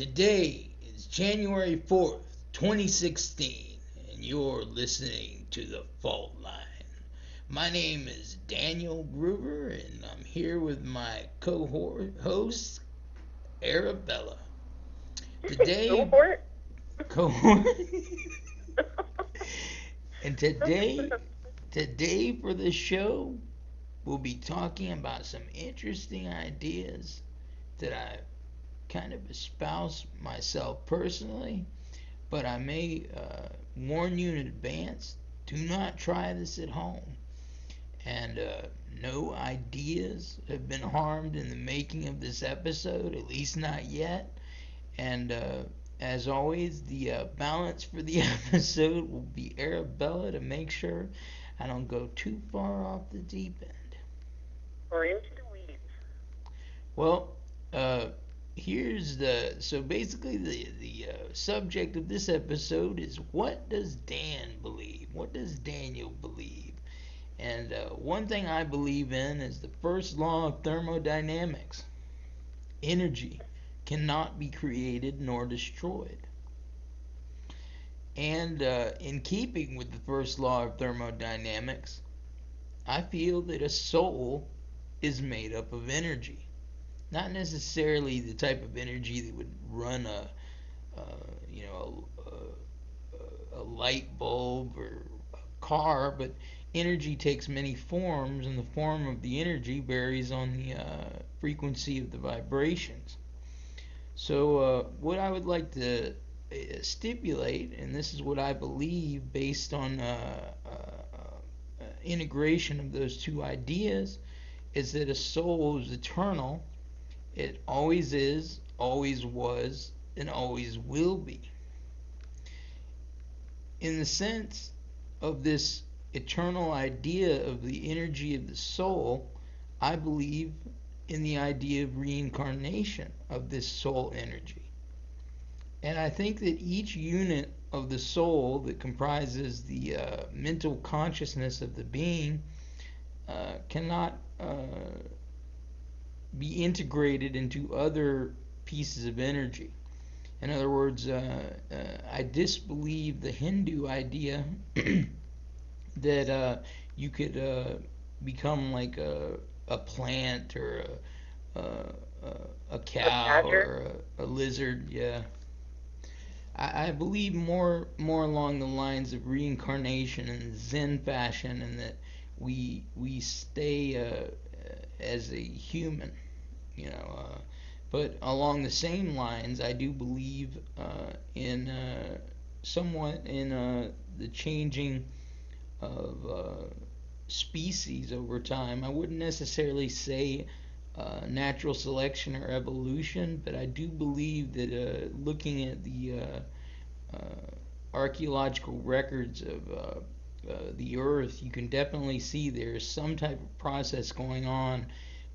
Today is January 4th, 2016, and you're listening to the Faultline. My name is Daniel Gruber, and I'm here with my co-host, Arabella. Today, Cohort? co and today for the show, we'll be talking about some interesting ideas that I kind of espouse myself personally, but I may warn you in advance, do not try this at home. And no ideas have been harmed in the making of this episode, at least not yet. And as always, the balance for the episode will be Arabella to make sure I don't go too far off the deep end. Or into the weeds? Well, uh, here's the so basically the subject of this episode is, what does Dan believe? What does Daniel believe? And one thing I believe in is the first law of thermodynamics: energy cannot be created nor destroyed. And in keeping with the first law of thermodynamics, I feel that a soul is made up of energy. Not necessarily the type of energy that would run a light bulb or a car, but energy takes many forms, and the form of the energy varies on the frequency of the vibrations. So, what I would like to stipulate, and this is what I believe based on integration of those two ideas, is that a soul is eternal. It always is, always was, and always will be. In the sense of this eternal idea of the energy of the soul, I believe in the idea of reincarnation of this soul energy. And I think that each unit of the soul that comprises the mental consciousness of the being cannot be integrated into other pieces of energy. In other words, I disbelieve the Hindu idea that you could become like a plant or a A cow badger? or a lizard. Yeah, I believe more along the lines of reincarnation in Zen fashion, and that we stay as a human, you know. But along the same lines, I do believe in somewhat in the changing of species over time. I wouldn't necessarily say natural selection or evolution, but I do believe that looking at the archaeological records of the Earth, you can definitely see there's some type of process going on.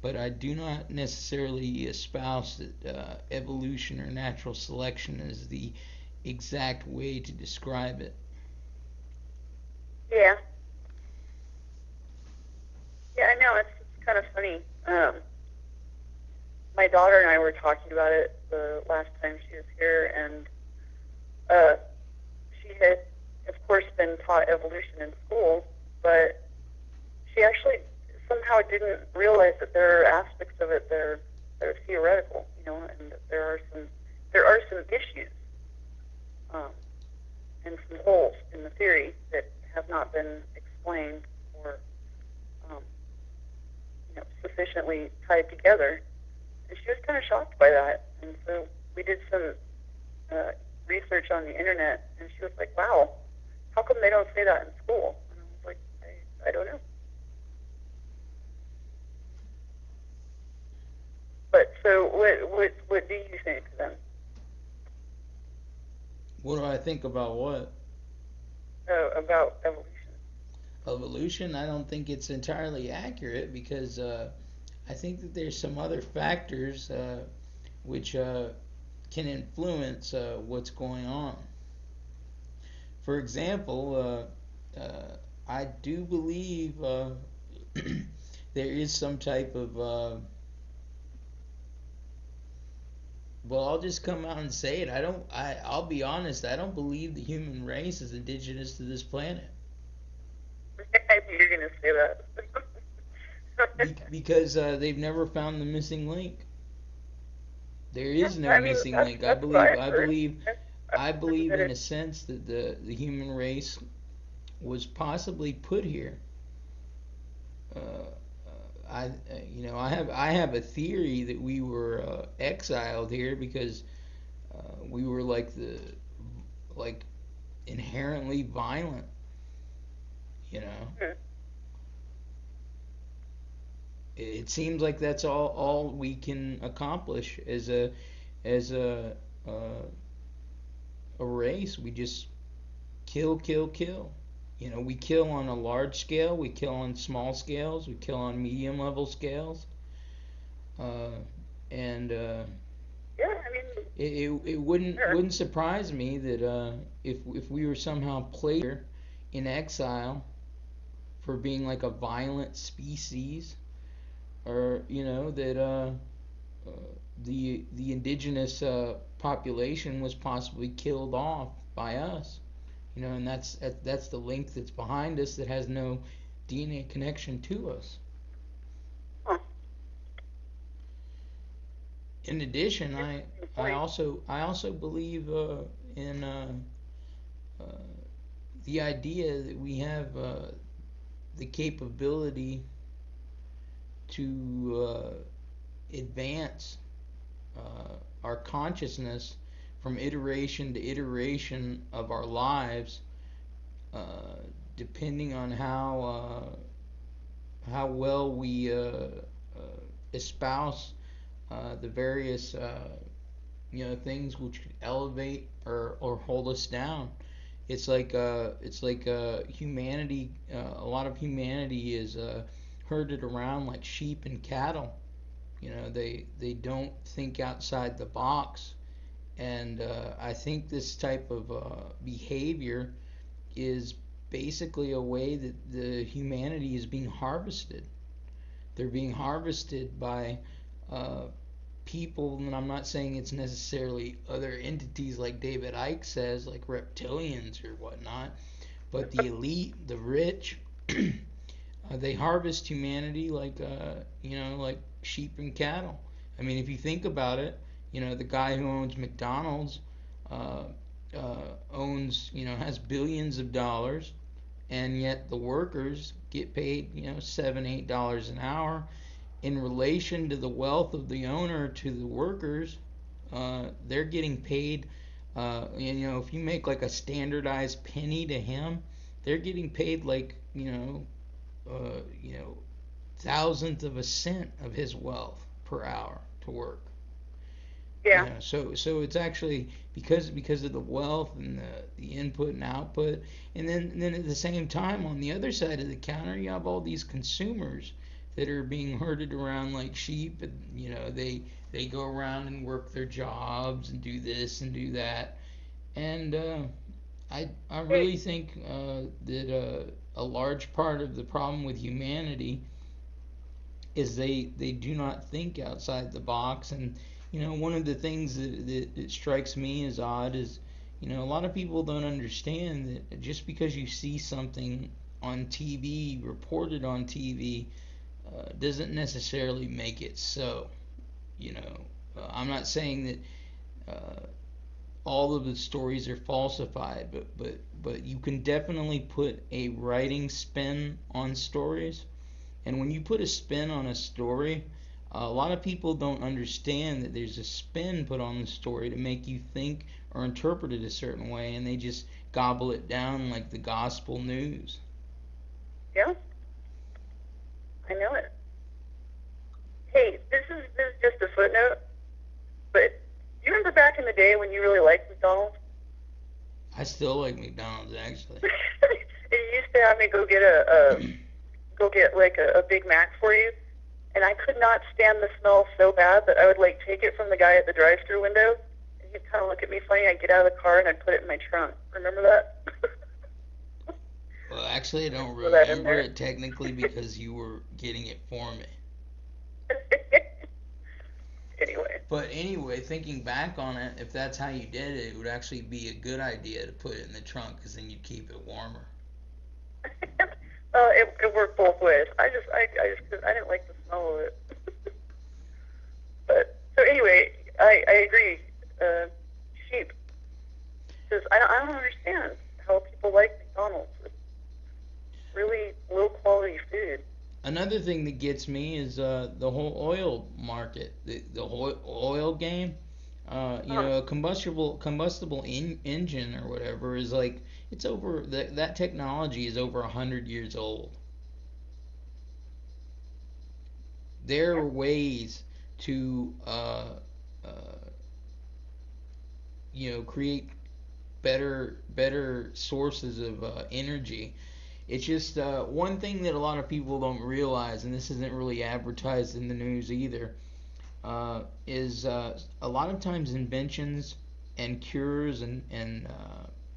But I do not necessarily espouse that evolution or natural selection is the exact way to describe it. Yeah. Yeah, I know. It's kind of funny. My daughter and I were talking about it the last time she was here, and uh, she had, of course, been taught evolution in school, but she actually somehow didn't realize that there are aspects of it that are theoretical, and that there are some issues, um, and some holes in the theory that have not been explained or um, sufficiently tied together. And she was kind of shocked by that. And so we did some uh, research on the internet, and she was like, "Wow, how come they don't say that in school?" And I was like, "I don't know." But so, what do you think then What do I think about what? about evolution? Evolution? I don't think it's entirely accurate, because I think that there's some other factors which can influence what's going on. For example, I do believe there is some type of Well, I'll just come out and say it. I'll be honest. I don't believe the human race is indigenous to this planet. I knew you were going to say that. Because they've never found the missing link. There Yeah, is no I mean, missing link. I that's what believe. I've I heard. believe. I I've heard believe that in a it, sense that the human race was possibly put here. Uh, I have a theory that we were exiled here because we were like inherently violent. You know, hmm, it seems like that's all we can accomplish as a race. We just kill, kill, kill. We kill on a large scale, we kill on small scales, we kill on medium level scales, uh, and yeah, I mean, it wouldn't sure. wouldn't surprise me that if we were somehow placed here in exile for being like a violent species, or that uh, the indigenous population was possibly killed off by us. And that's the link that's behind us that has no DNA connection to us. Huh. In addition, I Interesting I point. also I also believe in uh, the idea that we have the capability to advance our consciousness from iteration to iteration of our lives, uh, depending on how well we espouse the various things which could elevate or hold us down. It's like humanity. A lot of humanity is herded around like sheep and cattle. They don't think outside the box, and I think this type of behavior is basically a way that the humanity is being harvested. They're being harvested by uh, people, and I'm not saying it's necessarily other entities like David Icke says, like reptilians or whatnot, but the elite, the rich, they harvest humanity like sheep and cattle. I mean, if you think about it, the guy who owns McDonald's uh, owns, has billions of dollars, and yet the workers get paid, $7, $8 an hour in relation to the wealth of the owner to the workers. They're getting paid. If you make like a standardized penny to him, they're getting paid like thousandth of a cent of his wealth per hour to work. Yeah. So it's actually because of the wealth and the input and output, and then at the same time on the other side of the counter you have all these consumers that are being herded around like sheep, and they go around and work their jobs and do this and do that, and I Hey, really think that a large part of the problem with humanity is they do not think outside the box. And one of the things that strikes me as odd is a lot of people don't understand that just because you see something on TV, reported on TV, doesn't necessarily make it so. I'm not saying that all of the stories are falsified, but you can definitely put a writing spin on stories. And when you put a spin on a story, a lot of people don't understand that there's a spin put on the story to make you think or interpret it a certain way, and they just gobble it down like the gospel news. yeah, I know it. Hey, this is just a footnote, but do you remember back in the day when you really liked McDonald's? I still like McDonald's, actually. And you used to have me go get like a Big Mac for you, and I could not stand the smell so bad that I would like take it from the guy at the drive-through window, and he'd kind of look at me funny. I'd get out of the car and I'd put it in my trunk. Remember that? Well, actually, I Just don't throw that in remember there. it technically because you were getting it for me. Anyway, But anyway, thinking back on it, if that's how you did it, it would actually be a good idea to put it in the trunk because then you'd keep it warmer. It worked both ways. I didn't like the smell of it. But so anyway, I agree. Sheep. Because I don't understand how people like McDonald's. It's really low quality food. Another thing that gets me is the whole oil market, the whole oil game. Uh-huh. A combustible engine or whatever is like it's over that technology is over 100 years old. There Yeah. are ways to uh, create better sources of energy. It's just one thing that a lot of people don't realize, and this isn't really advertised in the news either, is a lot of times inventions and cures and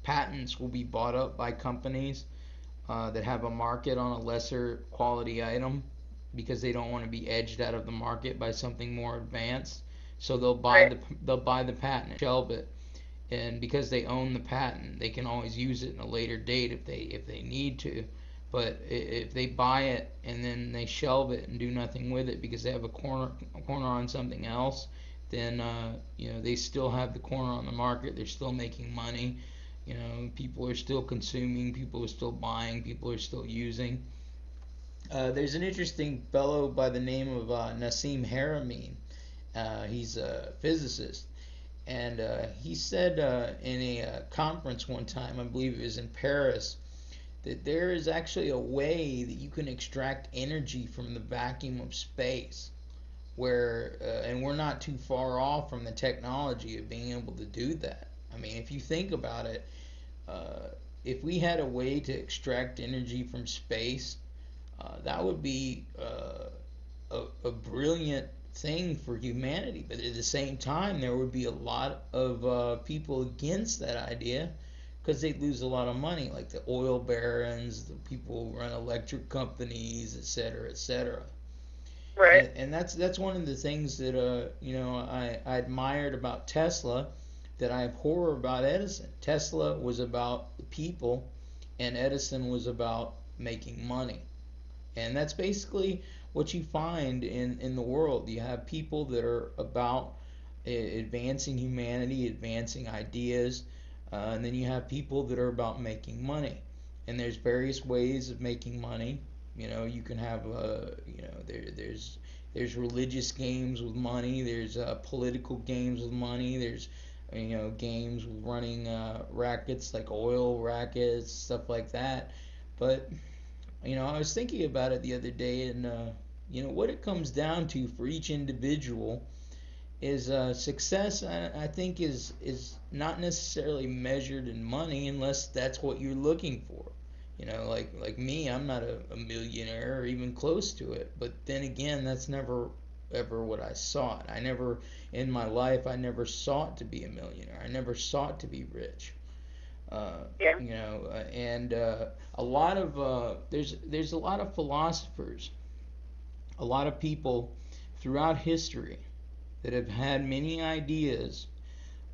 patents will be bought up by companies that have a market on a lesser quality item because they don't want to be edged out of the market by something more advanced. So Right. they'll buy the patent and shelve it, and because they own the patent, they can always use it in a later date if they need to. But if they buy it and then they shelve it and do nothing with it because they have a corner on something else, then they still have the corner on the market. They're still making money. People are still consuming. People are still buying. People are still using. There's an interesting fellow by the name of Nassim Haramein. He's a physicist, and he said in a conference one time, I believe it was in Paris, that there is actually a way that you can extract energy from the vacuum of space, where and we're not too far off from the technology of being able to do that. I mean, if you think about it, uh, if we had a way to extract energy from space, that would be a brilliant thing for humanity. But at the same time, there would be a lot of people against that idea because they'd lose a lot of money, like the oil barons, the people who run electric companies, et cetera, et cetera. Right. And that's one of the things that I admired about Tesla, that I abhor about Edison. Tesla was about the people, and Edison was about making money. And that's basically what you find in the world. You have people that are about advancing humanity, advancing ideas, and then you have people that are about making money. And there's various ways of making money. You can have there's religious games with money. There's political games with money. There's games with running rackets like oil rackets, stuff like that. But I was thinking about it the other day, and what it comes down to for each individual is success. I think is not necessarily measured in money unless that's what you're looking for. Like me, I'm not a millionaire or even close to it. But then again, that's never ever what I sought. I never in my life I never sought to be a millionaire. I never sought to be rich. Uh, Yeah. and a lot of there's a lot of philosophers, a lot of people throughout history that have had many ideas,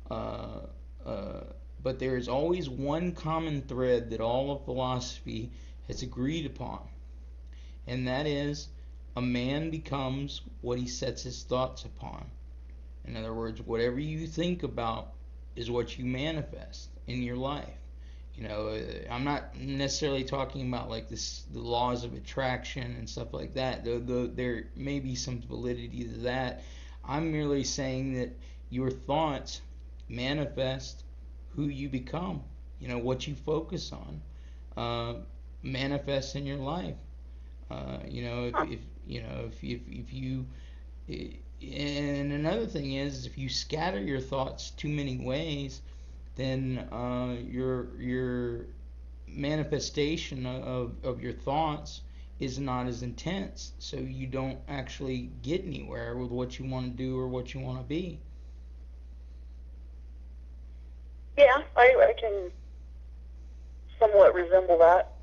uh, uh, but there is always one common thread that all of philosophy has agreed upon, and that is a man becomes what he sets his thoughts upon. In other words, whatever you think about is what you manifest in your life. I'm not necessarily talking about like the laws of attraction and stuff like that. Though there may be some validity to that. I'm merely saying that your thoughts manifest who you become. What you focus on uh, manifests in your life. Huh. If you and another thing is if you scatter your thoughts too many ways, then your manifestation of your thoughts is not as intense, so you don't actually get anywhere with what you want to do or what you want to be. Yeah, I can somewhat resemble that.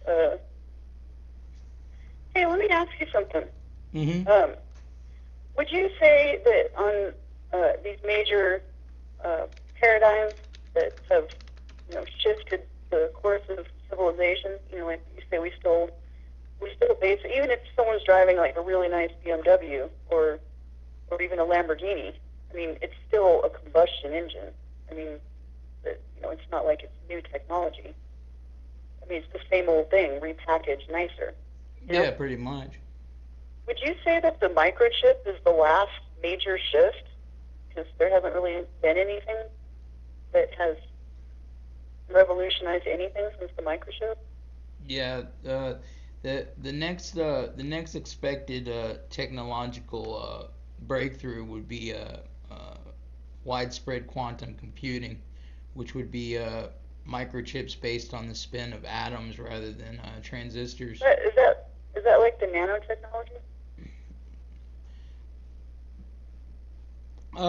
uh, hey, let me ask you something. Mm-hmm. Um, Would you say that on these major paradigms that have, shifted the course of civilization, like you say, we still base, even if someone's driving like a really nice BMW or even a Lamborghini, I mean, it's still a combustion engine. I mean, it's not like it's new technology. I mean, it's the same old thing, repackaged nicer. Yeah, pretty much. Would you say that the microchip is the last major shift? Because there hasn't really been anything that has revolutionized anything since the microchip. Yeah, the next expected technological breakthrough would be widespread quantum computing, which would be microchips based on the spin of atoms rather than transistors. Is that like the nanotechnology?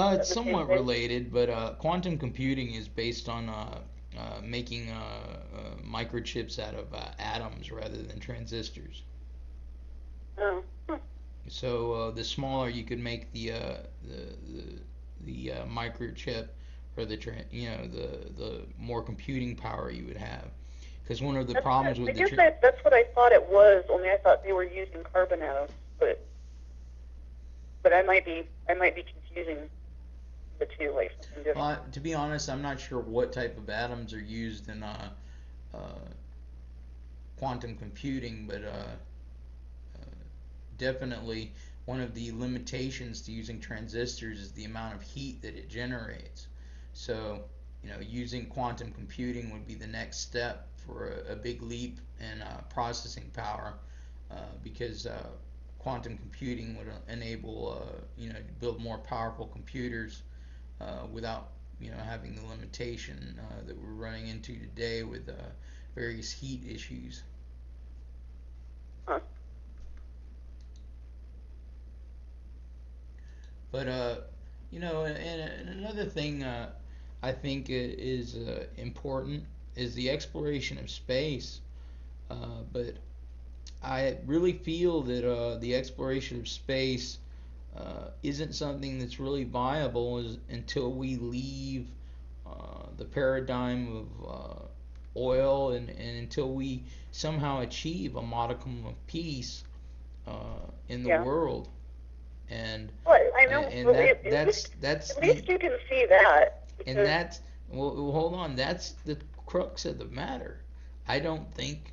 Is It's that the same somewhat thing? related, but quantum computing is based on making microchips out of atoms rather than transistors. Oh. So the smaller you could make the microchip, or the more computing power you would have. Because one of the problems I with guess that's what I thought it was. Only I thought they were using carbon atoms, but I might be confusing the two, like something different. to be honest, I'm not sure what type of atoms are used in uh, quantum computing, but definitely one of the limitations to using transistors is the amount of heat that it generates. So, using quantum computing would be the next step for a big leap in processing power, because quantum computing would enable, to build more powerful computers without, having the limitation that we're running into today with various heat issues. Huh. But and another thing I think is important is the exploration of space. But I really feel that the exploration of space isn't something that's really viable until we leave the paradigm of oil, and until we somehow achieve a modicum of peace in the Yeah. world. And Well, I know. and Well, that that's at the least you can see that and because that's well, hold on, that's the crux of the matter. I don't think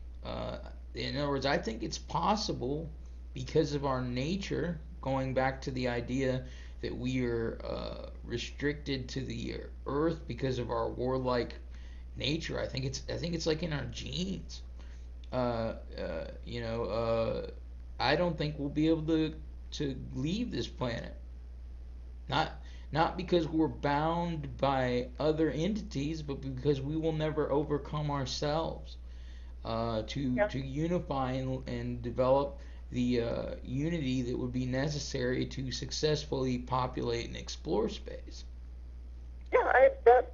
in other words, I think it's possible because of our nature, going back to the idea that we are restricted to the earth because of our warlike nature. I think it's like in our genes. uh, uh, you know, I don't think we'll be able to leave this planet. Not not because we're bound by other entities, but because we will never overcome ourselves yeah, to unify and develop the unity that would be necessary to successfully populate and explore space. yeah. That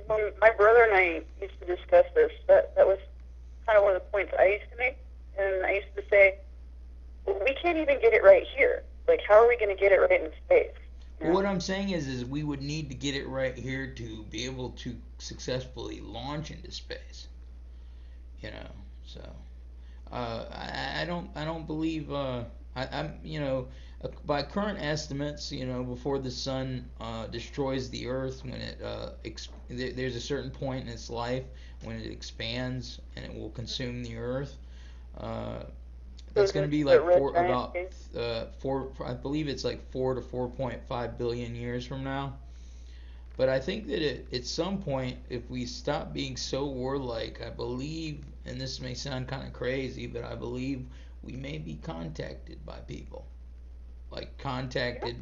when my brother and I used to discuss this. That was kind of one of the points I used to make, and I used to say, well, we can't even get it right here. Like, how are we going to get it right in space? You Well, know? what I'm saying is we would need to get it right here to be able to successfully launch into space. You know, so I don't believe I'm by current estimates, before the sun destroys the earth, when it there's a certain point in its life when it expands and it will consume the earth. uh, that's Goes going to into be the like red four giant about cave. four, I believe it's like 4 to 4.5 billion years from now. But I think that at some point, if we stop being so warlike, I believe, and this may sound kind of crazy, but I believe we may be contacted by people. Like, Yeah. contacted.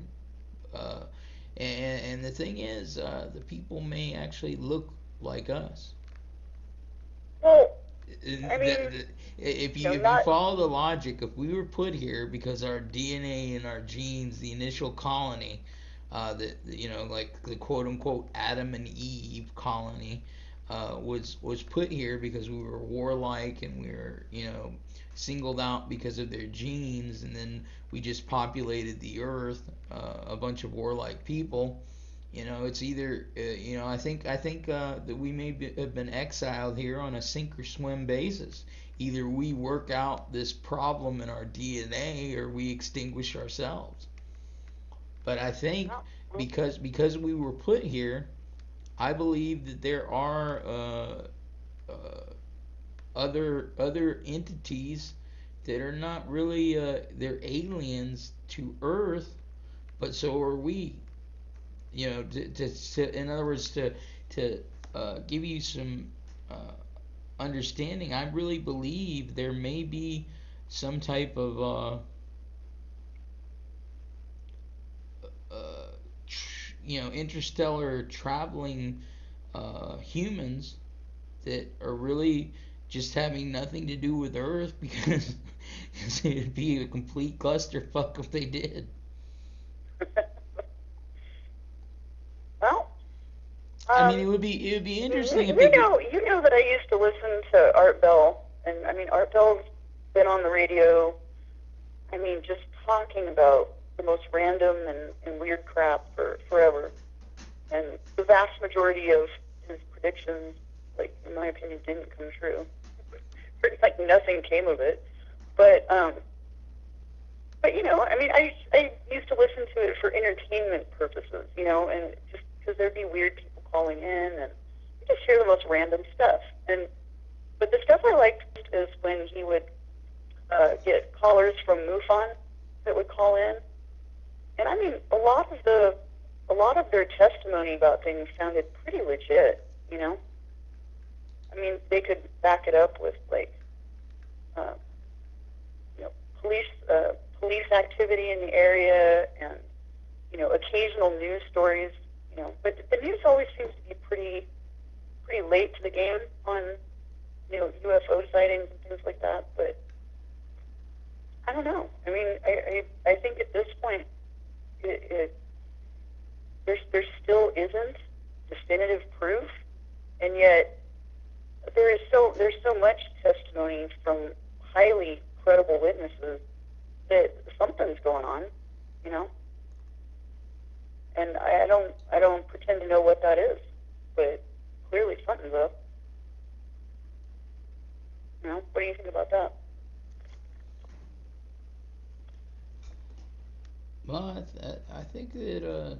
Uh, and the thing is, the people may actually look like us. Well, I mean, If you not. follow the logic, if we were put here because our DNA and our genes, the initial colony, like the quote unquote Adam and Eve colony, was put here because we were warlike and we were, singled out because of their genes, and then we just populated the earth, a bunch of warlike people. It's either, I think that we have been exiled here on a sink or swim basis. Either we work out this problem in our DNA or we extinguish ourselves. But I think because we were put here, I believe that there are other entities that are not really they're aliens to Earth, but so are we. In other words, to give you some understanding, I really believe there may be some type of interstellar traveling humans that are really just having nothing to do with Earth because it'd be a complete clusterfuck if they did. Well, I mean, it would be interesting if they you could. know, you know that I used to listen to Art Bell, and I mean, Art Bell's been on the radio. I mean, just talking about the most random and weird crap for forever. And the vast majority of his predictions, like in my opinion, didn't come true. Like nothing came of it. But I mean, I used to listen to it for entertainment purposes, and just because there'd be weird people calling in, and you just hear the most random stuff. But the stuff I liked is when he would get callers from MUFON that would call in, and I mean, a lot of their testimony about things sounded pretty legit. I mean, they could back it up with like, uh, police police activity in the area, and occasional news stories. But the news always seems to be pretty late to the game on UFO sightings and things like that. But I don't know. I mean, I think at this point, there still isn't definitive proof, and yet there's so much testimony from highly credible witnesses that something's going on, you know. And I don't pretend to know what that is, but clearly something's up. What do you think about that? Well, I think that, of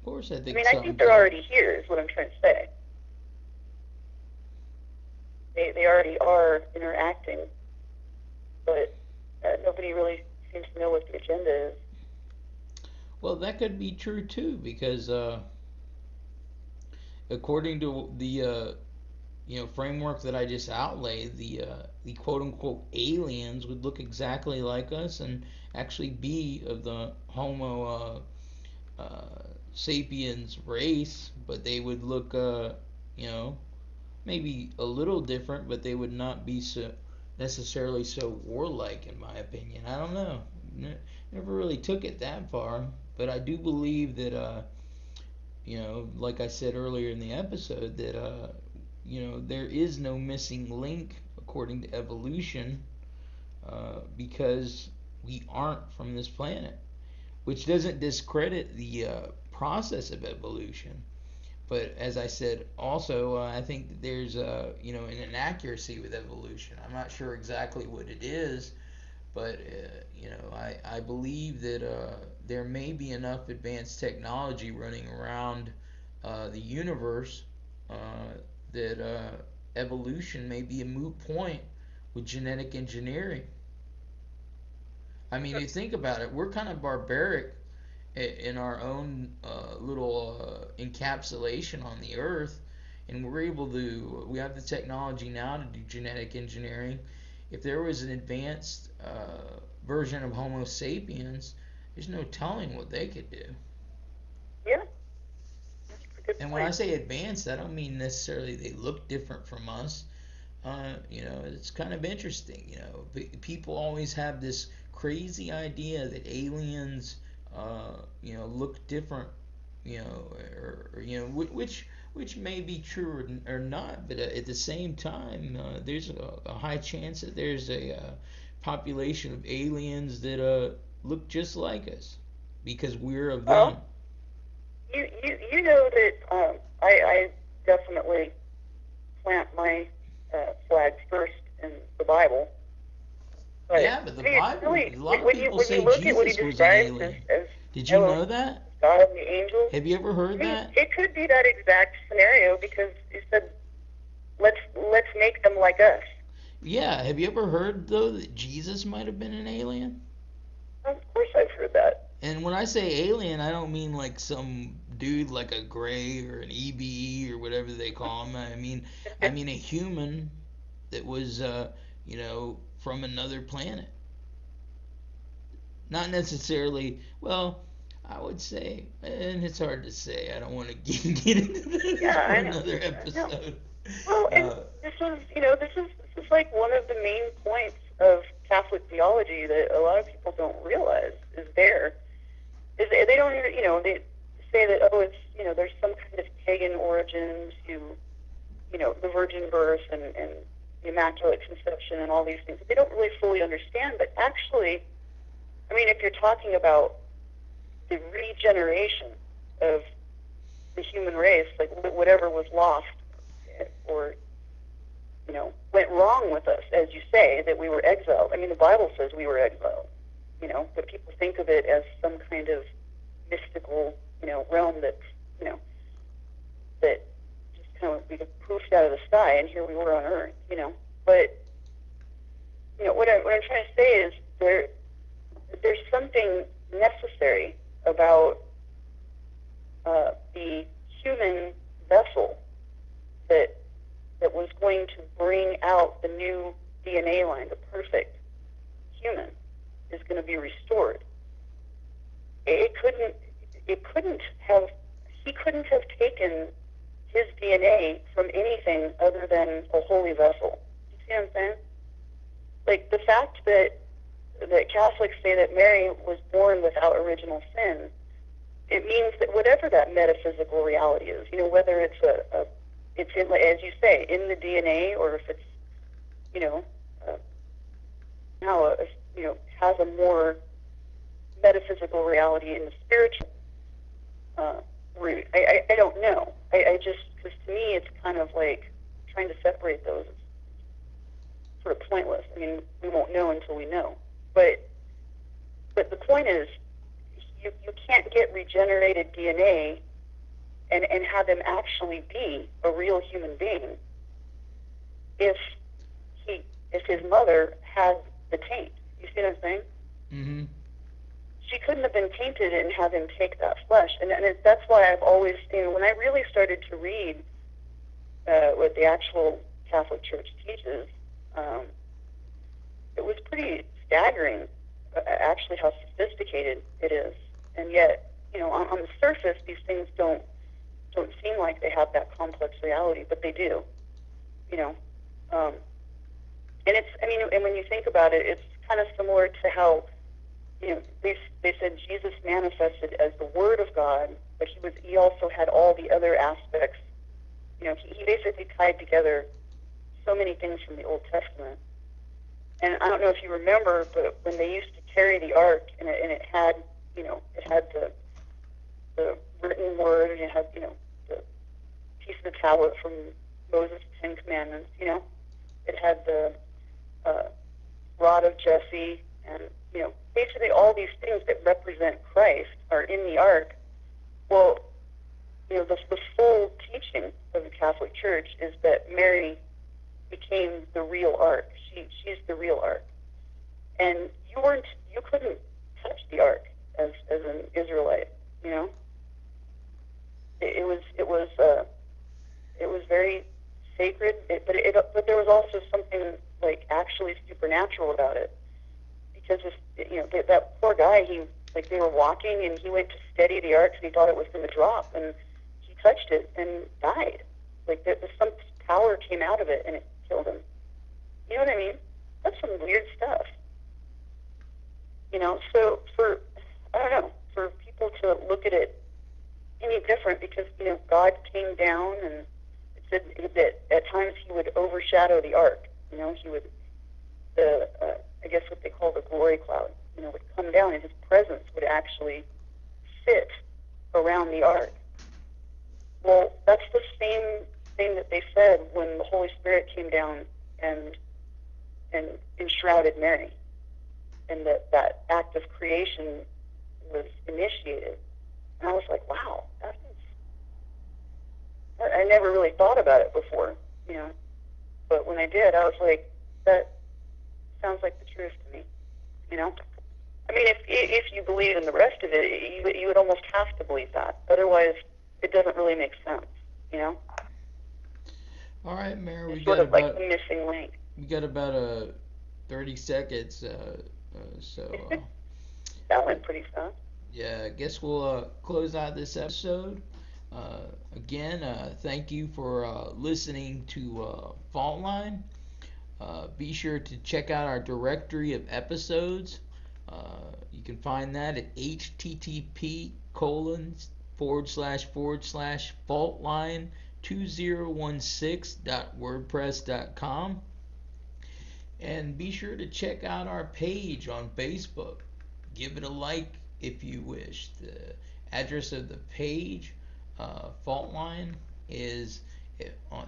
course, I I think mean, I think something's they're up. already here, is what I'm trying to say. They already are interacting, but nobody really seems to know what the agenda is. Well, that could be true too, because according to the framework that I just outlaid, the quote unquote aliens would look exactly like us and actually be of the Homo sapiens race, but they would look, you know, maybe a little different, but they would not be so necessarily so warlike, in my opinion. I don't know. Never really took it that far, but I do believe that, like I said earlier in the episode, that there is no missing link according to evolution, because we aren't from this planet, which doesn't discredit the process of evolution. But as I said, also, I think that there's an inaccuracy with evolution. I'm not sure exactly what it is, but I believe that there may be enough advanced technology running around the universe uh, that evolution may be a moot point with genetic engineering. I mean, you think about it, we're kind of barbaric in our own little encapsulation on the earth, and we have the technology now to do genetic engineering. If there was an advanced version of Homo sapiens, there's no telling what they could do. Yeah, that's a good And when I point. say advanced, I don't mean necessarily they look different from us. It's kind of interesting. People always have this crazy idea that aliens, look different. Or which which may be true or not, but at the same time, there's a high chance that there's a population of aliens that look just like us because we're of them. Well, you know that I definitely plant my flag first in the Bible. Yeah, But but the I mean, Bible, really, a lot of people when you say look at what he Jesus was an describes alien. as Did you know Elohim, that? God and the angels, Have you ever I heard mean, that? it could be that exact scenario because he said, let's make them like us. Yeah, have you ever heard though that Jesus might have been an alien? Of course, I've heard that. And when I say alien, I don't mean like some dude like a Gray or an EBE or whatever they call him. I mean a human that was from another planet. Not necessarily. Well, I would say, and it's hard to say. I don't want to get into this Yeah, for I know. another I know. episode. Well, and Uh, this is like one of the main points of Catholic theology that a lot of people don't realize is there. Is they don't even, they say that, oh, it's, there's some kind of pagan origin to, the virgin birth and the immaculate conception and all these things. They don't really fully understand, but actually, I mean, if you're talking about the regeneration of the human race, like whatever was lost or, went wrong with us, as you say, that we were exiled. I mean, the Bible says we were exiled, but people think of it as some kind of mystical, realm that's, that just kind of we got poofed out of the sky, and here we were on Earth. But what I'm trying to say is there's something necessary about the human vessel that was going to bring out the new DNA line, the perfect human, is going to be restored. It couldn't have, he couldn't have taken his DNA from anything other than a holy vessel. You see what I'm saying? Like the fact that Catholics say that Mary was born without original sin, it means that whatever that metaphysical reality is, whether it's it's in, as you say, in the DNA, or if it's, uh, now has a more metaphysical reality in the spiritual root. I don't know. I just, because to me it's kind of like trying to separate those is sort of pointless. I mean, we won't know until we know. But the point is, you can't get regenerated DNA and have him actually be a real human being if his mother had the taint. You see what I'm saying? mm-hmm. She couldn't have been tainted and have him take that flesh. And that's why I've always, when I really started to read what the actual Catholic Church teaches, it was pretty staggering, actually, how sophisticated it is. And yet, on the surface, these things don't seem like they have that complex reality, but they do. And it's, and when you think about it, it's kind of similar to how, they said Jesus manifested as the Word of God, but he also had all the other aspects. He basically tied together so many things from the Old Testament. And I don't know if you remember, but when they used to carry the ark, and it had, it had the written word, and it had, the piece of the tablet from Moses' Ten Commandments. It had the rod of Jesse, and basically all these things that represent Christ are in the ark. Well, the full teaching of the Catholic Church is that Mary became the real ark. She's the real ark, and you couldn't touch the ark as an Israelite. It was very sacred, but there was also something like actually supernatural about it, because that poor guy, they were walking and he went to steady the ark and he thought it was going to drop, and he touched it and died. Like some power came out of it and it killed him. You know what I mean? That's some weird stuff. So I don't know, for people to look at it any different because, God came down, and it said that at times he would overshadow the ark. He would, I guess what they call the glory cloud, would come down, and his presence would actually sit around the ark. Well, that's the same thing that they said when the Holy Spirit came down and enshrouded Mary, and that act of creation was initiated. And I was like, wow, I never really thought about it before, But when I did, I was like, that sounds like the truth to me, I mean, if you believe in the rest of it, you would almost have to believe that. Otherwise, it doesn't really make sense, All right, Mary, It's sort of like the missing link. We got about 30 seconds, so that went pretty fast. Yeah, I guess we'll close out this episode. Again, thank you for listening to Faultline. Be sure to check out our directory of episodes. You can find that at http://faultline2016.wordpress.com. And be sure to check out our page on Facebook. Give it a like if you wish. The address of the page, Faultline, is on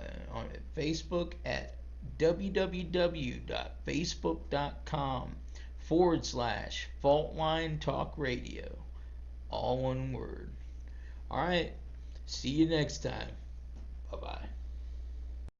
Facebook at www.facebook.com/Faultline Talk Radio. All one word. All right. See you next time. Bye bye.